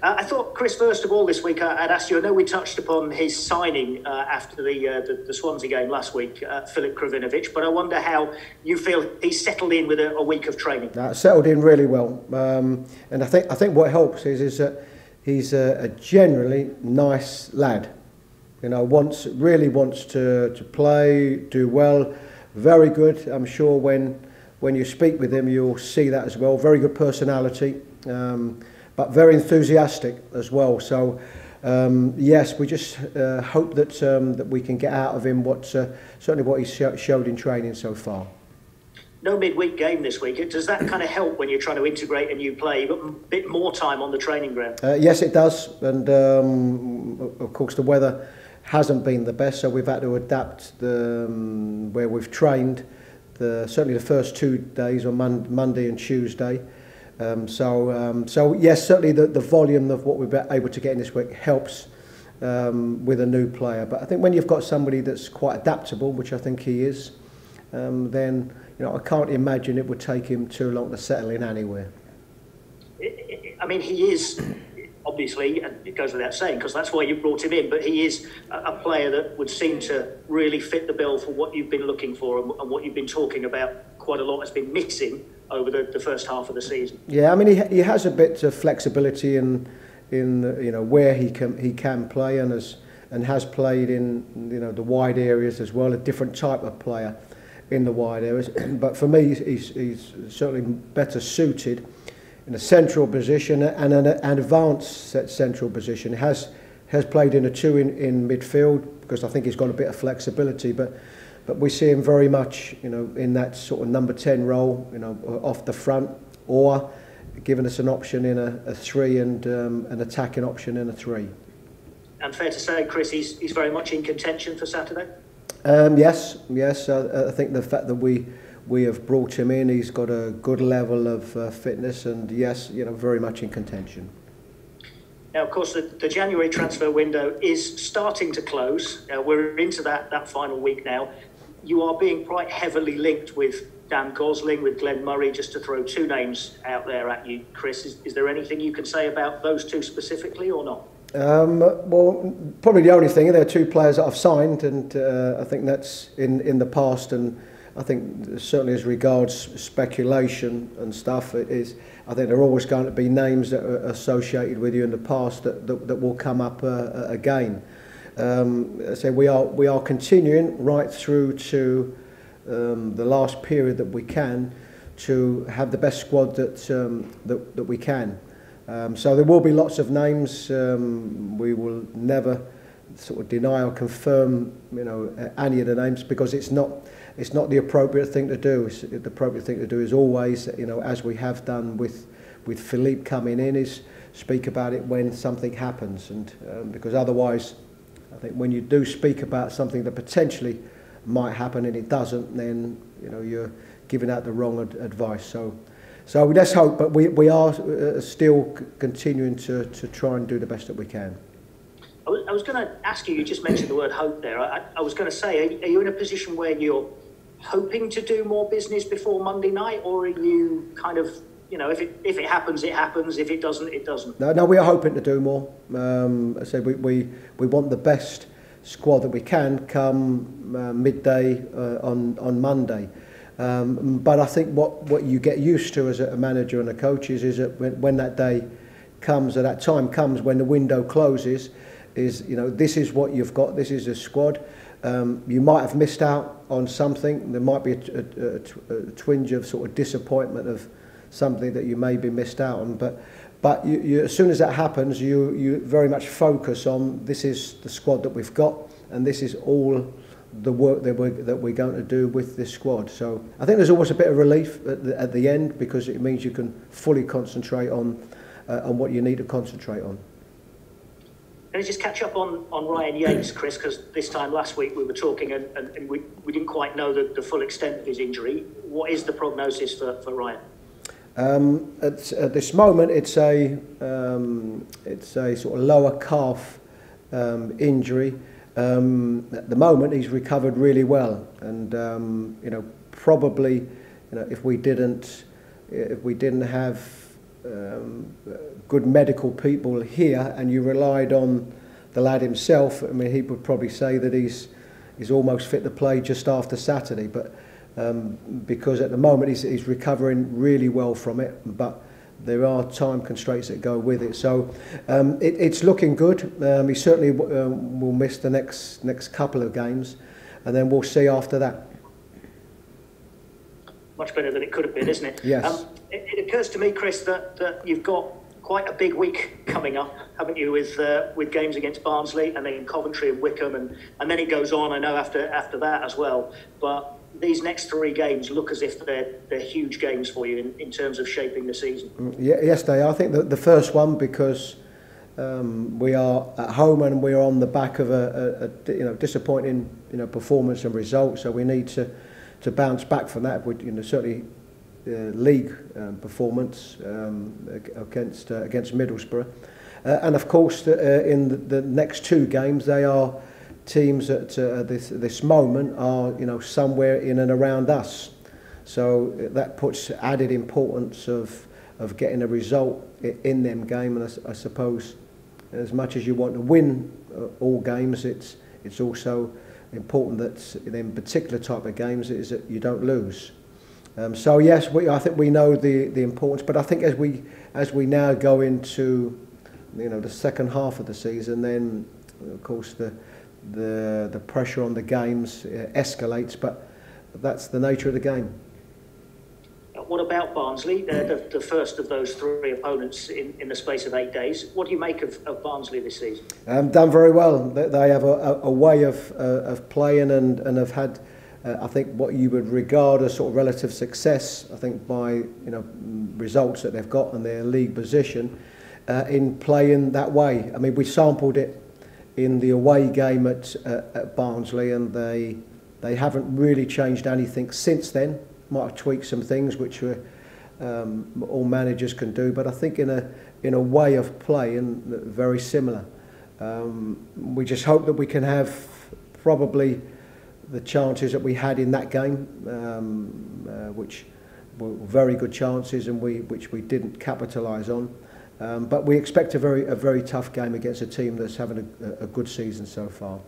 I thought, Chris, first of all, this week I'd asked you. I know we touched upon his signing after the Swansea game last week, Filip Kravinovic. But I wonder how you feel he's settled in with a week of training. Settled in really well, and I think what helps is that he's a generally nice lad. You know, really wants to play, do well, very good. I'm sure when you speak with him, you'll see that as well. Very good personality. But very enthusiastic as well. So yes, we just hope that we can get out of him certainly what he's showed in training so far. No midweek game this week. Does that kind of help when you're trying to integrate a new play? You've got a bit more time on the training ground. Yes, it does, and of course the weather hasn't been the best, so we've had to adapt where we've trained. Certainly the first 2 days on Monday and Tuesday. So yes, certainly the volume of what we've been able to get in this week helps with a new player. But I think when you've got somebody that's quite adaptable, which I think he is, then I can't imagine it would take him too long to settle in anywhere. I mean, he is obviously, and it goes without saying because that's why you brought him in. But he is a player that would seem to really fit the bill for what you've been looking for and what you've been talking about. Quite a lot has been missing over the first half of the season. Yeah, I mean he has a bit of flexibility in where he can play and has played in the wide areas as well, a different type of player in the wide areas. But for me, he's certainly better suited in a central position and an advanced central position. He has played in a two in midfield because I think he's got a bit of flexibility, but we see him very much, in that sort of number 10 role, off the front, or giving us an option in a 3 and an attacking option in a 3. And fair to say, Chris, he's very much in contention for Saturday? Yes. I think the fact that we have brought him in, he's got a good level of fitness, and yes, very much in contention. Now, of course, the January transfer window is starting to close. We're into that final week now. You are being quite heavily linked with Dan Gosling, with Glenn Murray, just to throw 2 names out there at you, Chris. Is there anything you can say about those 2 specifically or not? Well, probably the only thing, there are 2 players that I've signed, and I think that's in the past, and I think certainly as regards speculation and stuff, I think there are always going to be names that are associated with you in the past that will come up again. So we are continuing right through to the last period that we can to have the best squad that we can. So there will be lots of names. We will never sort of deny or confirm any of the names because it's not the appropriate thing to do. The appropriate thing to do is always, as we have done with Philippe coming in, is speak about it when something happens, and because otherwise, I think when you do speak about something that potentially might happen and it doesn't, then you're giving out the wrong advice. So let's hope, but we are still continuing to try and do the best that we can. I was going to ask you. You just mentioned the word hope there. I was going to say, are you in a position where you're hoping to do more business before Monday night, or are you kind of, if it happens, it happens. If it doesn't, it doesn't. No, we are hoping to do more. I said we want the best squad that we can come midday on Monday. But I think what you get used to as a manager and a coach is that when that day comes, or that time comes when the window closes, is this is what you've got. This is a squad. You might have missed out on something. There might be a twinge of sort of disappointment of something that you maybe missed out on. But you, as soon as that happens, you very much focus on this is the squad that we've got, and this is all the work that we're going to do with this squad. So I think there's always a bit of relief at the end, because it means you can fully concentrate on what you need to concentrate on. Can I just catch up on Ryan Yates, Chris, because this time last week we were talking and we didn't quite know the full extent of his injury. What is the prognosis for Ryan? At this moment, it's a sort of lower calf injury. At the moment, he's recovered really well, and probably if we didn't have good medical people here, and you relied on the lad himself. I mean, he would probably say that he's almost fit to play just after Saturday, but because at the moment he's recovering really well from it, but there are time constraints that go with it. So it's looking good. He certainly will miss the next couple of games, and then we'll see after that. Much better than it could have been, isn't it? Yes. It occurs to me, Chris, that you've got quite a big week coming up, haven't you, with games against Barnsley and then Coventry and Wickham, and then it goes on, I know, after that as well. But these next 3 games look as if they're huge games for you in terms of shaping the season. Yes, they are. I think that the first one, because we are at home and we are on the back of a disappointing performance and results, so we need to bounce back from that. We certainly league performance against Middlesbrough, and of course in the next 2 games they are teams at this moment are somewhere in and around us, so that puts added importance of getting a result in them game. And I suppose as much as you want to win all games, it's also important that in them particular type of games is that you don't lose. So yes, I think we know the importance, but I think as we now go into the second half of the season, then of course the pressure on the games escalates, but that's the nature of the game. What about Barnsley, the first of those 3 opponents in the space of 8 days? What do you make of Barnsley this season? Done very well. They have a way of playing and have had, I think, what you would regard as sort of relative success, I think, by results that they've got and their league position in playing that way. I mean, we sampled it in the away game at Barnsley, and they haven't really changed anything since then. Might have tweaked some things, which all managers can do, but I think in a way of playing very similar. We just hope that we can have probably the chances that we had in that game, which were very good chances, and which we didn't capitalise on. But we expect a very tough game against a team that's having a good season so far.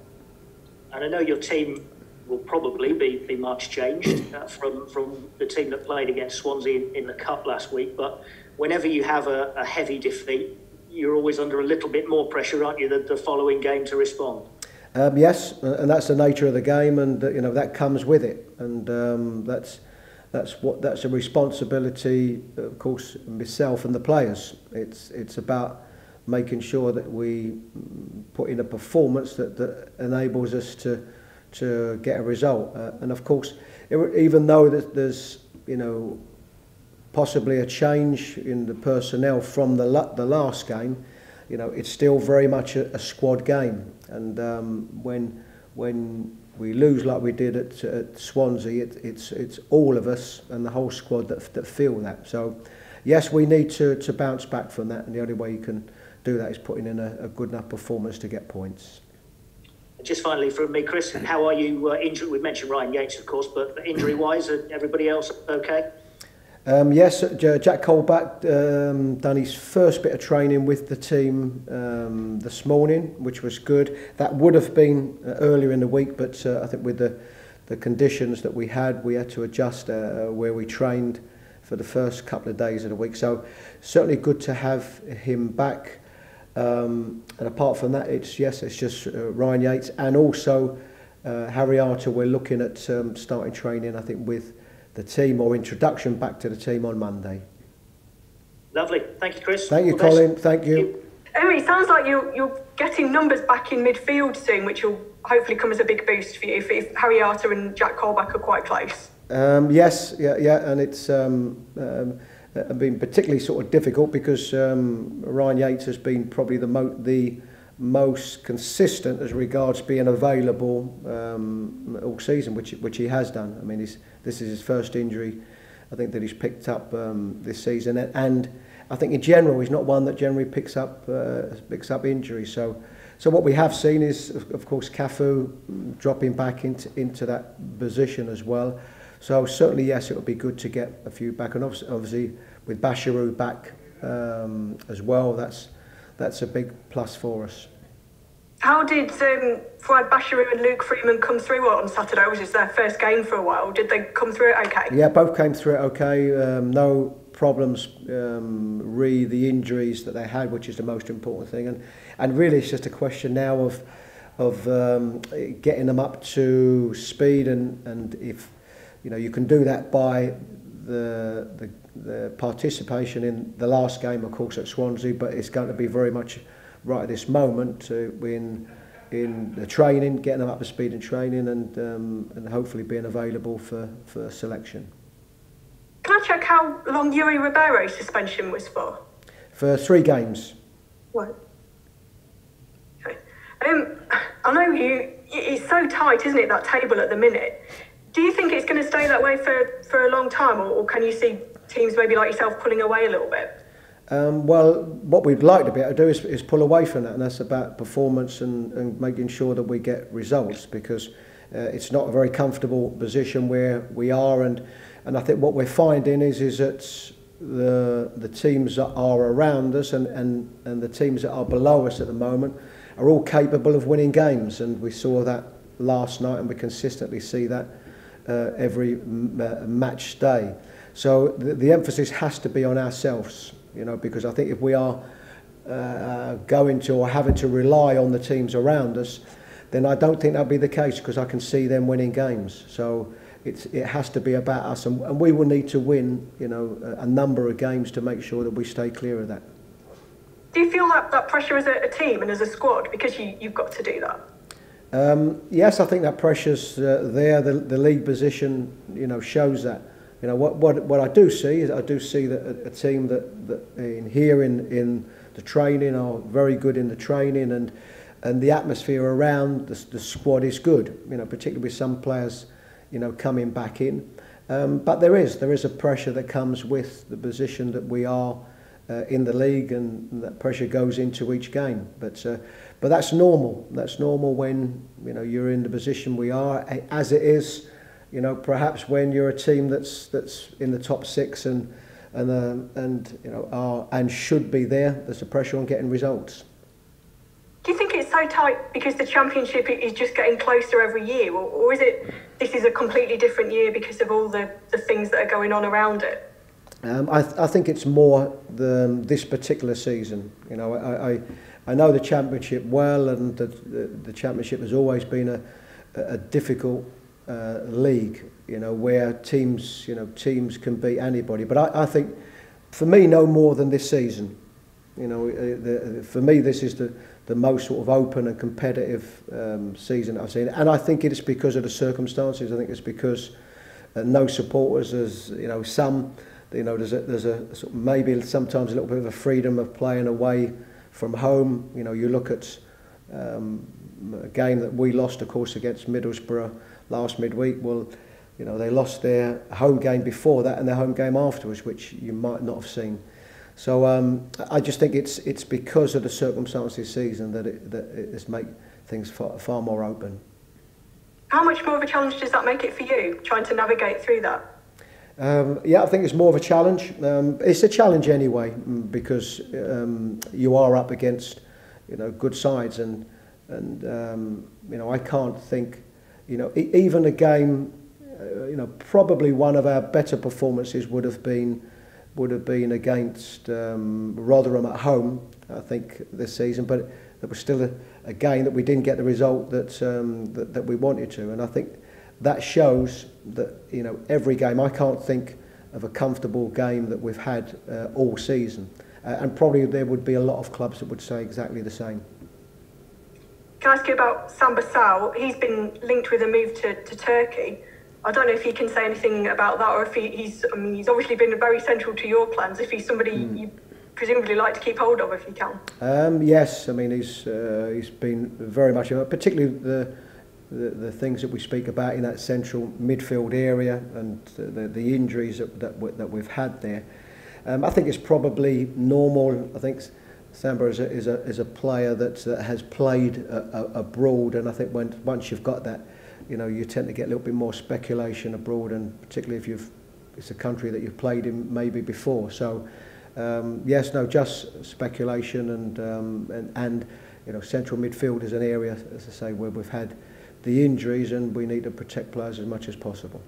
And I know your team will probably be much changed from the team that played against Swansea in the Cup last week. But whenever you have a heavy defeat, you're always under a little bit more pressure, aren't you, the following game to respond? Yes, and that's the nature of the game, and that comes with it, and that's a responsibility, of course, myself and the players. It's about making sure that we put in a performance that enables us to get a result, and of course, even though there's possibly a change in the personnel from the last game, it's still very much a squad game, and when we lose like we did at Swansea, it's all of us and the whole squad that feel that. So yes, we need to bounce back from that, and the only way you can do that is putting in a good enough performance to get points. Just finally from me, Chris, how are you injured? We mentioned Ryan Yates, of course, but injury-wise, everybody else okay? Yes, Jack Colback done his first bit of training with the team this morning, which was good. That would have been earlier in the week, but I think with the conditions that we had to adjust where we trained for the first couple of days of the week. So certainly good to have him back. And apart from that, it's just Ryan Yates, and also Harry Arter. We're looking at starting training, I think, with the team, or introduction back to the team on Monday. Lovely. Thank you, Chris. Thank you, Colin. Thank you. It sounds like you're getting numbers back in midfield soon, which will hopefully come as a big boost for you if Harry Arter and Jack Colback are quite close. Yes, and it's been particularly sort of difficult because Ryan Yates has been probably the most consistent as regards being available all season, which he has done. I mean, this is his first injury, I think, that he's picked up this season, and I think in general he's not one that generally picks up injuries. So what we have seen is, of course, Cafu dropping back into that position as well. So certainly, yes, it would be good to get a few back, and obviously with Bashiru back as well. That's a big plus for us. How did Fuad Basharu and Luke Freeman come through on Saturday? It was just their first game for a while. Did they come through it okay? Yeah, both came through it okay. No problems, re the injuries that they had, which is the most important thing. And really it's just a question now of getting them up to speed, and if you can do that by the participation in the last game, of course, at Swansea, but it's going to be very much right at this moment in the training, getting them up to speed in training, and hopefully being available for selection. Can I check how long Yuri Ribeiro's suspension was for? For 3 games. What? Okay. I know it's so tight, isn't it, that table at the minute? Do you think it's going to stay that way for a long time, or can you see teams maybe like yourself pulling away a little bit? Well, what we'd like to be able to do is pull away from that, and that's about performance and making sure that we get results, because it's not a very comfortable position where we are, and I think what we're finding is that the teams that are around us and the teams that are below us at the moment are all capable of winning games, and we saw that last night, and we consistently see that every match day. So the emphasis has to be on ourselves, because I think if we are going to or having to rely on the teams around us, then I don't think that'll be the case, because I can see them winning games. So it has to be about us, and we will need to win, a number of games to make sure that we stay clear of that. Do you feel that pressure as a team and as a squad, because you've got to do that? Yes, I think that pressure's there. The league position, shows that. What I do see is that a team that in the training are very good in the training, and the atmosphere around the squad is good. Particularly with some players, coming back in. But there is a pressure that comes with the position that we are in the league, and that pressure goes into each game. But that's normal. That's normal when you're in the position we are, as it is. Perhaps when you're a team that's in the top 6 and should be there, there's a pressure on getting results. Do you think it's so tight because the Championship is just getting closer every year, or is it this is a completely different year because of all the things that are going on around it? I think it's more this particular season. I know the Championship well, and the Championship has always been a difficult league, where teams can beat anybody. But I think, for me, no more than this season. For me, this is the most sort of open and competitive season I've seen, and I think it's because of the circumstances. I think it's because no supporters, as some. There's a sort of maybe sometimes a little bit of a freedom of playing away from home. You look at a game that we lost, of course, against Middlesbrough last midweek. Well, they lost their home game before that and their home game afterwards, which you might not have seen. So I just think it's because of the circumstances this season that it's make things far more open. How much more of a challenge does that make it for you, trying to navigate through that? Yeah, I think it's more of a challenge. It's a challenge anyway, because you are up against good sides, and I can't think even a game probably one of our better performances would have been against Rotherham at home, I think, this season, but it was still a game that we didn't get the result that we wanted to, and I think that shows that every game, I can't think of a comfortable game that we've had all season, and probably there would be a lot of clubs that would say exactly the same. Can I ask you about Samba Sow? He's been linked with a move to Turkey. I don't know if you can say anything about that, or if he's obviously been very central to your plans. If he's somebody you presumably like to keep hold of, if you can. Yes, he's been very much, particularly the things that we speak about in that central midfield area, and the injuries that we've had there. I think it's probably normal. I think Samba is a player that has played abroad, and I think once you've got that, you tend to get a little bit more speculation abroad, and particularly if it's a country that you've played in maybe before. So yes, no, just speculation, and you know, central midfield is an area, as I say, where we've had the injuries, and we need to protect players as much as possible.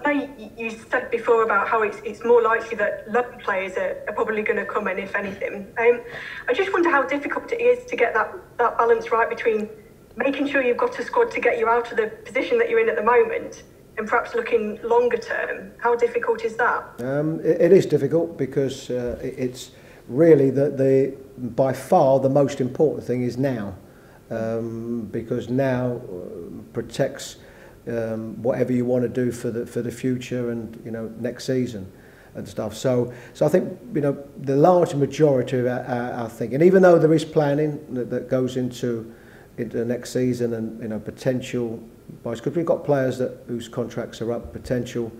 I know you said before about how it's more likely that local players are probably going to come in, if anything. I just wonder how difficult it is to get that balance right between making sure you've got a squad to get you out of the position that you're in at the moment and perhaps looking longer term. How difficult is that? It is difficult because it's really by far the most important thing is now, because now protects whatever you want to do for the future and, you know, next season and stuff. So I think, you know, the large majority of our thinking, even though there is planning that goes into the next season, and, you know, potential buys, because we've got players whose contracts are up, potential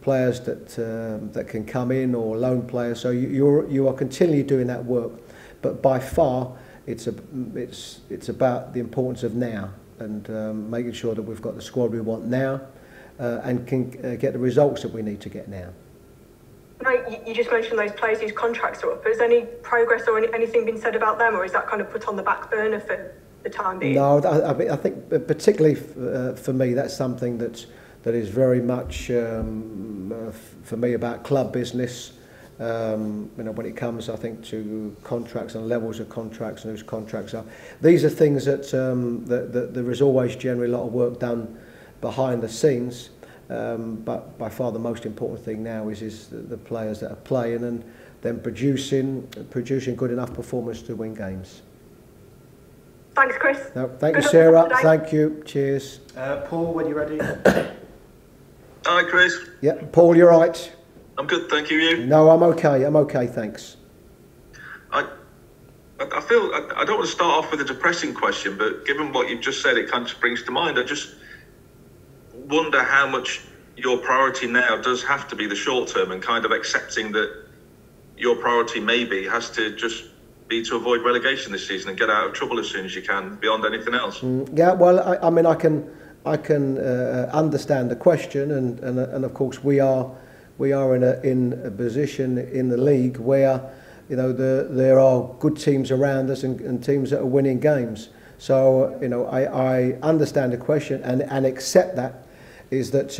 players that can come in, or loan players. So you are continually doing that work, but by far it's about the importance of now, and making sure that we've got the squad we want now, and can get the results that we need to get now. You just mentioned those players whose contracts are up. Has any progress or anything been said about them, or is that kind of put on the back burner for the time being? No, I think particularly for me, that's something that is very much for me about club business. You know, when it comes, I think, to contracts and levels of contracts and whose contracts are. These are things that there is always generally a lot of work done behind the scenes. But by far the most important thing now is the players that are playing, and then producing good enough performance to win games. Thanks, Chris. No, thank you, Sarah. Thank you. Cheers. Paul, when you're ready. Hi, Chris. Yeah, Paul, you're right. I'm good, thank you. You? No, I'm okay. I'm okay, thanks. I feel I don't want to start off with a depressing question, but given what you've just said, it kind of springs to mind. I just wonder how much your priority now does have to be the short term, and kind of accepting that your priority maybe has to just be to avoid relegation this season and get out of trouble as soon as you can, beyond anything else. Yeah, well, I mean, I can understand the question, and of course we are in a position in the league where, you know, there are good teams around us and teams that are winning games. So, you know, I understand the question and accept that. Is that,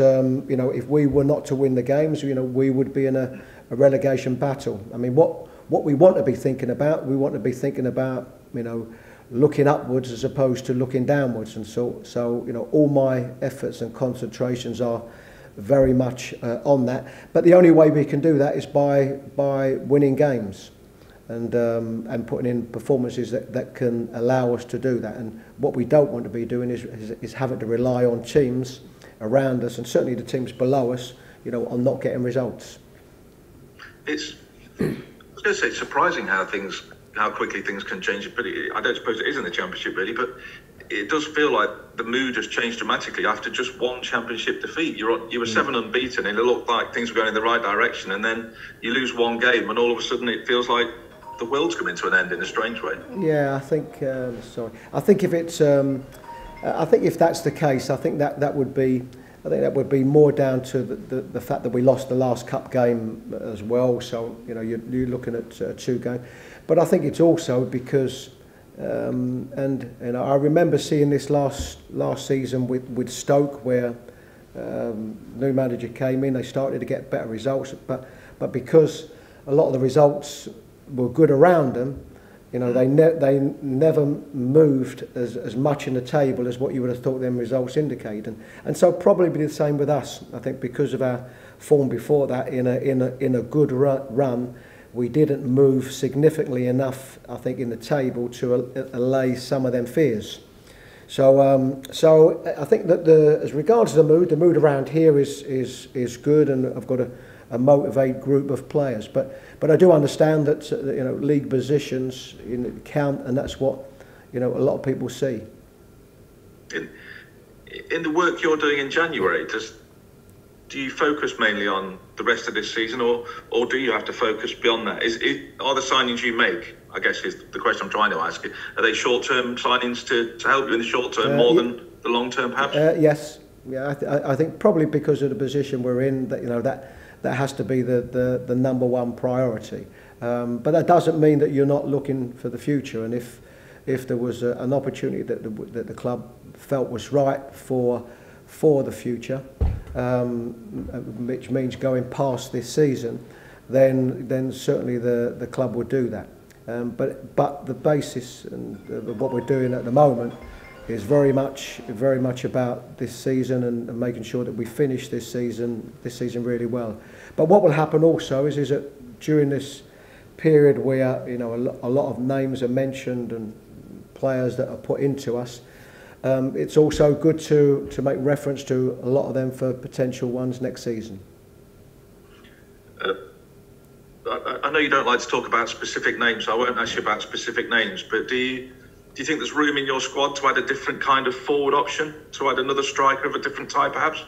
you know, if we were not to win the games, you know, we would be in a relegation battle. I mean, what we want to be thinking about, you know, looking upwards as opposed to looking downwards. And so you know, all my efforts and concentrations are very much on that. But the only way we can do that is by winning games and putting in performances that can allow us to do that. And what we don't want to be doing is having to rely on teams around us, and certainly the teams below us, you know, on not getting results. I was going to say, it's surprising how quickly things can change. But I don't suppose it is in the Championship really, but it does feel like the mood has changed dramatically after just one Championship defeat. You were 7 unbeaten, and it looked like things were going in the right direction, and then you lose one game, and all of a sudden it feels like the world's coming to an end in a strange way. Yeah, I think. I think if it's. I think if that's the case, I think that would be more down to the fact that we lost the last cup game as well. So, you know, you're looking at 2 games, but I think it's also because, and you know, I remember seeing this last season with Stoke, where new manager came in, they started to get better results, but because a lot of the results were good around them, you know, they never moved as much in the table as what you would have thought them results indicate, and so probably be the same with us. I think because of our form before that in a good run, we didn't move significantly enough, I think, in the table to allay some of them fears. So I think that as regards to the mood around here is good, and I've got a motivated group of players, but I do understand that, you know, league positions count, and that's what, you know, a lot of people see. In the work you're doing in January, do you focus mainly on the rest of this season, or do you have to focus beyond that? Are the signings you make, I guess is the question I'm trying to ask, are they short-term signings to help you in the short term more than the long term perhaps? Yes, yeah, I think probably because of the position we're in, that, you know, that that has to be the number one priority. But that doesn't mean that you're not looking for the future. And if there was an opportunity that the club felt was right for the future, which means going past this season, then certainly the club would do that. But the basis and what we're doing at the moment is very much about this season and making sure that we finish this season really well. But what will happen also is that during this period where a lot of names are mentioned and players that are put into us, it's also good to make reference to a lot of them for potential ones next season. I know you don't like to talk about specific names, so I won't ask you about specific names, but do you think there's room in your squad to add a different kind of forward option, to add another striker of a different type perhaps?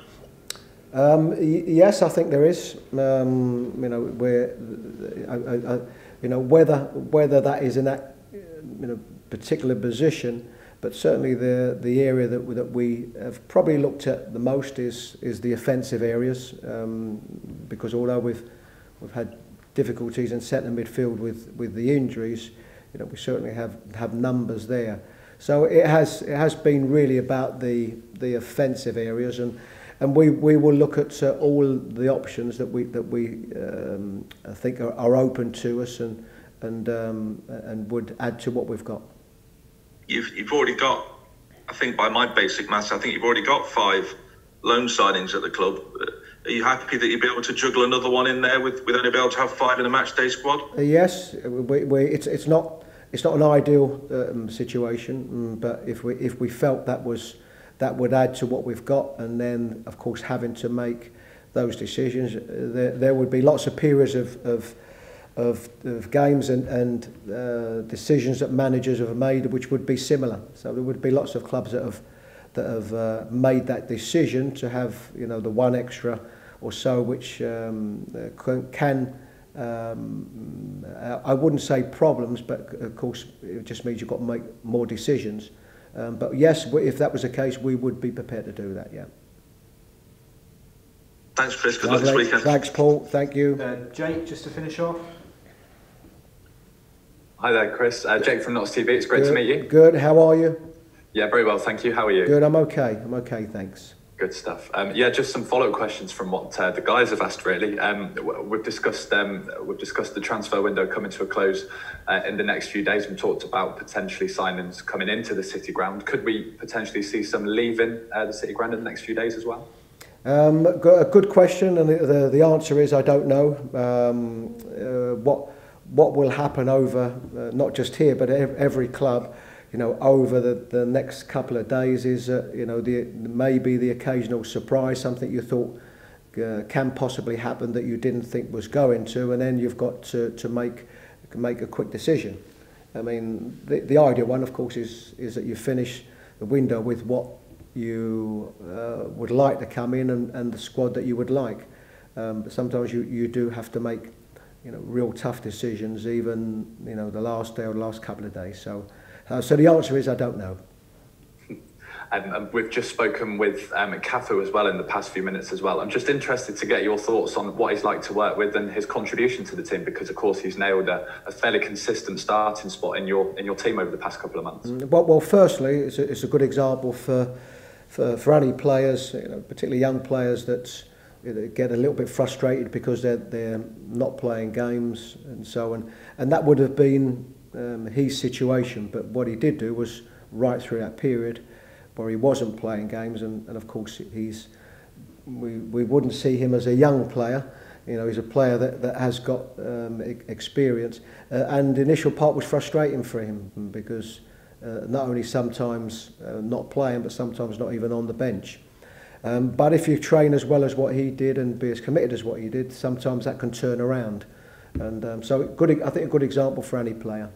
Yes, I think there is. Whether that is in that particular position, but certainly the area that we have probably looked at the most is the offensive areas, because although we've had difficulties in centre midfield with the injuries, we certainly have numbers there. So it has been really about the offensive areas, and we will look at all the options that we I think are open to us and would add to what we've got. You've already got, I think by my basic maths, I think you've already got 5 loan signings at the club. Are you happy that you'll be able to juggle another one in there with only be able to have 5 in a match day squad? Yes, it's not an ideal situation, but if we felt that would add to what we've got, and then of course having to make those decisions, there would be lots of periods of games and decisions that managers have made which would be similar. So there would be lots of clubs that have made that decision to have the one extra or so, which can I wouldn't say problems, but of course it just means you've got to make more decisions. But yes, if that was the case, we would be prepared to do that. Yeah. Thanks, Chris. Good luck this weekend. Thanks, Paul. Thank you. Jake, just to finish off. Hi there, Chris. Jake from Notts TV. It's great to meet you. Good. How are you? Yeah, very well, thank you. How are you? Good. I'm okay. Thanks. Good stuff. Yeah, just some follow-up questions from what the guys have asked. Really, we've discussed the transfer window coming to a close in the next few days. We talked about potentially signings coming into the City Ground. Could we potentially see some leaving the City Ground in the next few days as well? A good question, and the answer is I don't know. What will happen over not just here but every club, over the next couple of days is maybe the occasional surprise, something you thought can possibly happen that you didn't think was going to, and then you've got to make a quick decision. I mean, the ideal one, of course, is that you finish the window with what you would like to come in and the squad that you would like. But sometimes you do have to make real tough decisions, even the last day or the last couple of days. So the answer is I don't know. And we've just spoken with Cafu as well in the past few minutes as well. I'm just interested to get your thoughts on what he's like to work with and his contribution to the team, because of course he's nailed a fairly consistent starting spot in your team over the past couple of months. Well, firstly, it's a good example for any players, particularly young players that get a little bit frustrated because they're not playing games and so on. And that would have been his situation. But what he did do was right through that period where he wasn't playing games, and of course we wouldn't see him as a young player. He's a player that has got experience, and the initial part was frustrating for him because not only sometimes not playing, but sometimes not even on the bench. But if you train as well as what he did and be as committed as what he did, sometimes that can turn around. And so I think a good example for any player.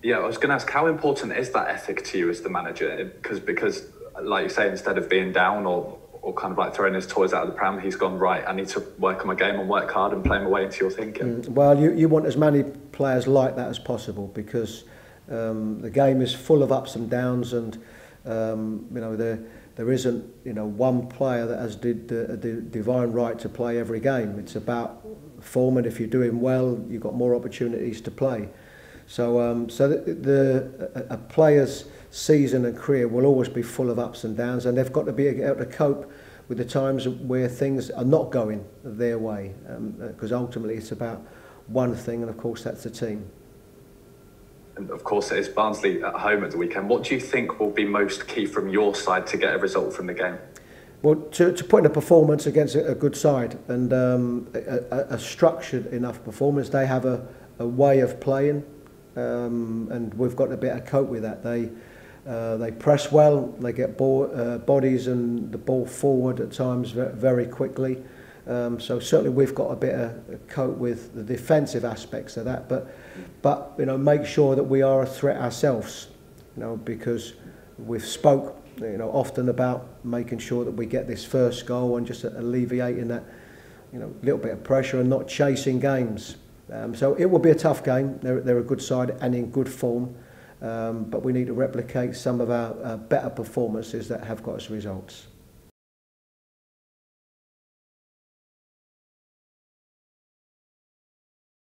Yeah, I was going to ask, how important is that ethic to you as the manager? Because like you say, instead of being down or kind of like throwing his toys out of the pram, he's gone, right, I need to work on my game and work hard and play my way into your thinking. Well, you want as many players like that as possible, because the game is full of ups and downs, and there isn't, you know, one player that has the divine right to play every game. It's about form, and if you're doing well, you've got more opportunities to play. So, a player's season and career will always be full of ups and downs, and they've got to be able to cope with the times where things are not going their way, because ultimately it's about one thing, and of course that's the team. And of course it is Barnsley at home at the weekend. What do you think will be most key from your side to get a result from the game? Well, to put in a performance against a good side, and a structured enough performance. They have a way of playing, and we've got to be able to cope with that. They press well, they get bodies and the ball forward at times very quickly. So certainly we've got a bit of cope with the defensive aspects of that, but you know, make sure that we are a threat ourselves, you know, because we've spoke, you know, often about making sure that we get this first goal and just alleviating that, you know, little bit of pressure and not chasing games. So it will be a tough game. They're a good side and in good form, but we need to replicate some of our better performances that have got us results.